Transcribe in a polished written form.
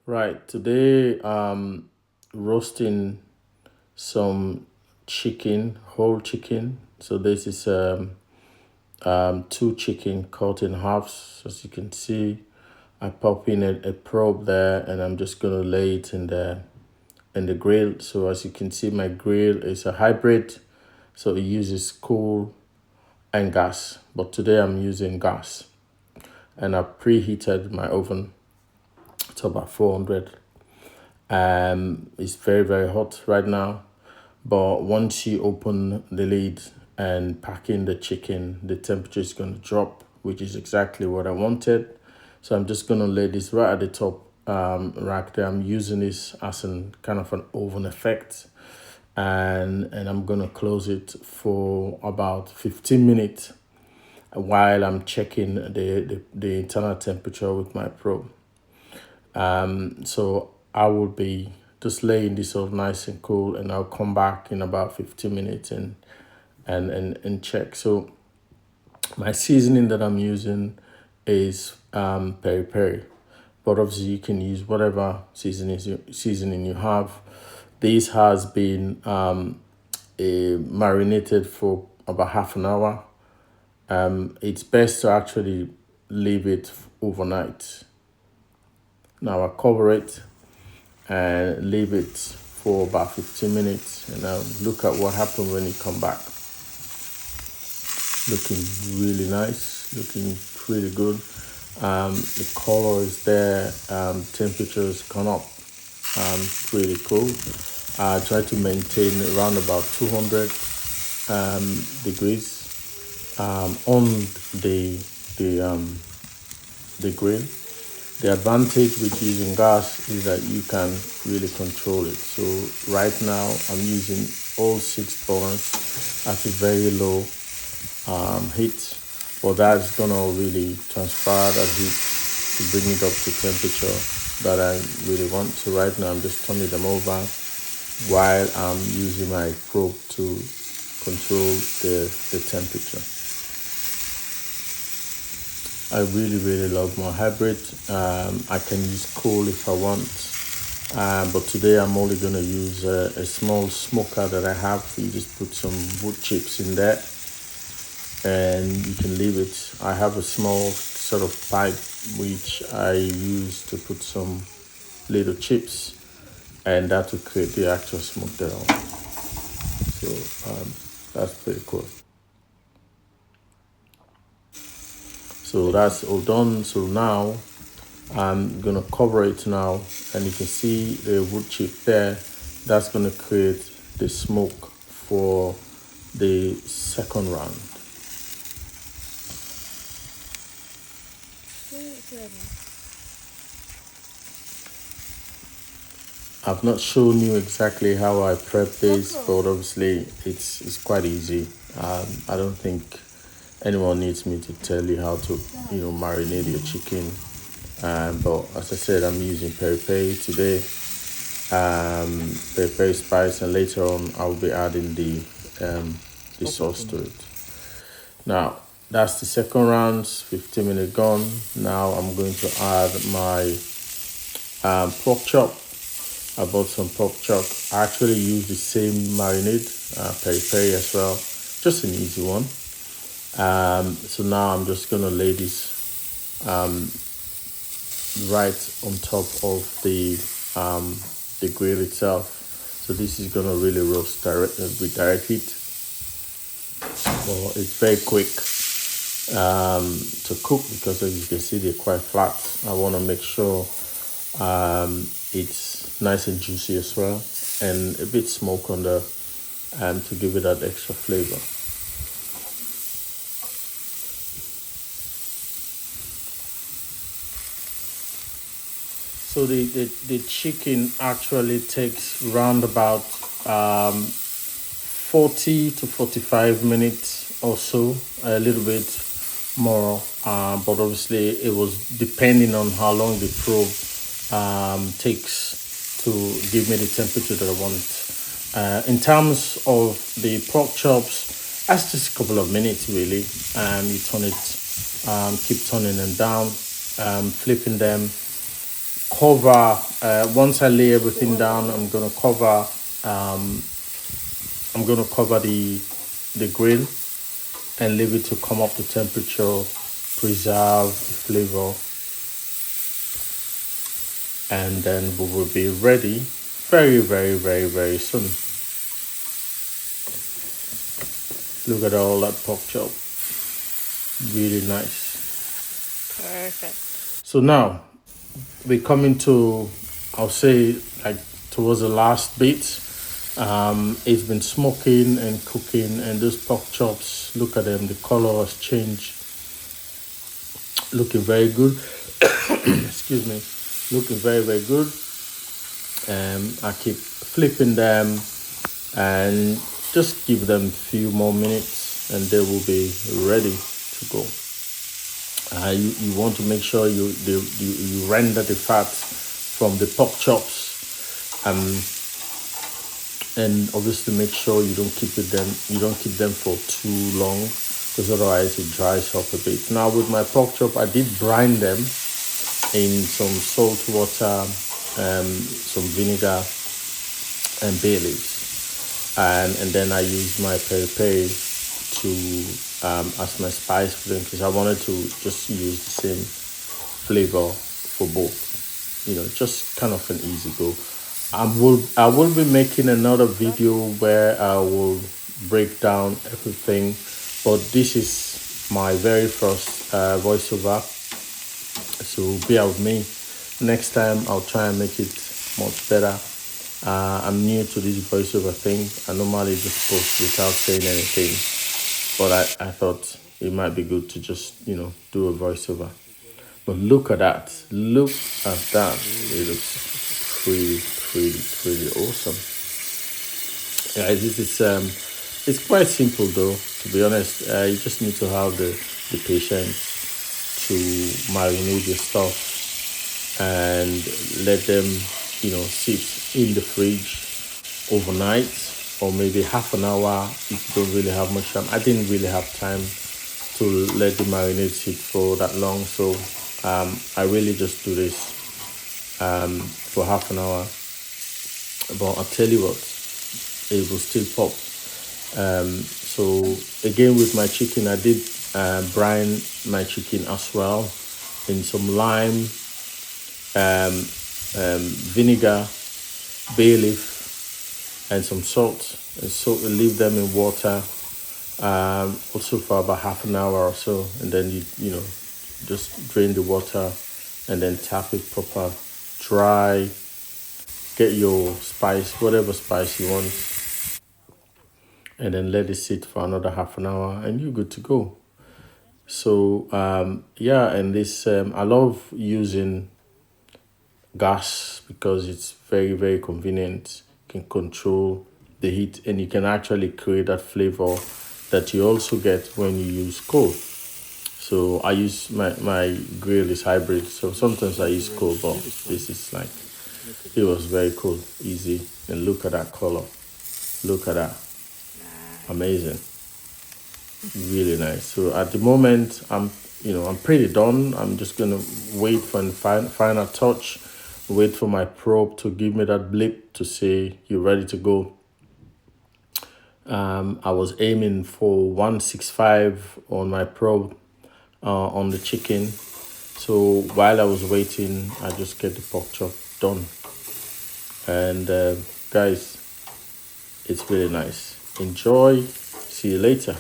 Right, today roasting some chicken, whole chicken. So this is two chicken cut in halves. As you can see, I pop in a probe there, and I'm just gonna lay it in the grill. So as you can see, my grill is a hybrid, so it uses coal and gas. But today I'm using gas, and I preheated my oven to about 400. It's very hot right now. But once you open the lid and pack in the chicken, the temperature is going to drop, which is exactly what I wanted. So I'm just going to lay this right at the top rack there. I'm using this as an kind of an oven effect. And I'm going to close it for about 15 minutes while I'm checking the internal temperature with my probe. So I will be just laying this off nice and cool, and I'll come back in about 15 minutes and check. So my seasoning that I'm using is peri peri, but obviously you can use whatever seasoning you have. This has been marinated for about half an hour. It's best to actually leave it overnight. Now I cover it and leave it for about 15 minutes, and I'll look at what happened when you come back. Looking really nice, looking pretty good. The color is there, temperature has gone up, pretty cool. I try to maintain around about 200 degrees on the the um, the grill. The advantage with using gas is that you can really control it. So right now I'm using all six burners at a very low heat, but that's gonna really transfer that heat to bring it up to temperature that I really want. So right now I'm just turning them over while I'm using my probe to control the temperature. I really love my hybrid. I can use coal if I want, but today I'm only gonna use a small smoker that I have. You just put some wood chips in there, and you can leave it. I have a small sort of pipe which I use to put some little chips, and that will create the actual smoke there. So that's pretty cool. So that's all done. So now I'm gonna cover it now, and you can see the wood chip there. That's gonna create the smoke for the second round. I've not shown you exactly how I prep this, but obviously it's quite easy. I don't think anyone needs me to tell you how to marinate your chicken. But as I said, I'm using peri peri today, peri peri spice, and later on I'll be adding the sauce to it. Now that's the second round, 15 minutes gone. Now I'm going to add my pork chop. I bought some pork chop. I actually use the same marinade, peri peri as well. Just an easy one. So now I'm just gonna lay this right on top of the grill itself. So this is gonna really roast with direct heat. Well, it's very quick to cook because as you can see they're quite flat. I want to make sure it's nice and juicy as well, and a bit smoke on the to give it that extra flavor. So the chicken actually takes round about 40 to 45 minutes or so, a little bit more, but obviously it was depending on how long the probe takes to give me the temperature that I want. In terms of the pork chops, that's just a couple of minutes really. You turn it, keep turning them down, flipping them, cover, once I lay everything down, I'm gonna cover, the grill and leave it to come up to temperature, preserve flavor, and then we will be ready very, very, very, very soon. Look at all that pork chop. Really nice. Perfect. So now we're coming to, I'll say, like towards the last bit. It's been smoking and cooking, and those pork chops, look at them, the color has changed. Looking very good. Excuse me. Looking very, very good. I keep flipping them and just give them a few more minutes and they will be ready to go. You want to make sure you render the fat from the pork chops, and obviously make sure you don't keep them for too long, because otherwise it dries up a bit. Now with my pork chop, I did brine them in some salt water, some vinegar and bay leaves, and then I used my peri peri to as my spice for them, because I wanted to just use the same flavor for both. Just kind of an easy go. I will be making another video where I will break down everything, but this is my very first voiceover, so bear with me. Next time I'll try and make it much better. I'm new to this voiceover thing. I normally just post without saying anything, but I thought it might be good to just do a voiceover. But look at that. Look at that. It looks pretty awesome. Yeah, this is it's quite simple though, to be honest. You just need to have the patience to marinate your stuff and let them sit in the fridge overnight, or maybe half an hour if you don't really have much time. I didn't really have time to let the marinade sit for that long, so I really just do this for half an hour. But I'll tell you what, it will still pop. So again, with my chicken, I did brine my chicken as well in some lime, vinegar, bay leaf, and some salt. And so leave them in water also for about half an hour or so, and then you just drain the water and then tap it proper dry. Get your spice, whatever spice you want, and then let it sit for another half an hour and you're good to go. So yeah, and this I love using gas because it's very, very convenient. You can control the heat and you can actually create that flavor that you also get when you use coal. So I use my grill is hybrid, so sometimes I use coal, but this is like, it was very cool, easy. And look at that color. Look at that. Amazing. Really nice. So at the moment, I'm pretty done. I'm just gonna wait for the final touch. Wait for my probe to give me that blip to say you're ready to go. I was aiming for 165 on my probe on the chicken. So while I was waiting, I just get the pork chop done. And guys, it's really nice. Enjoy. See you later.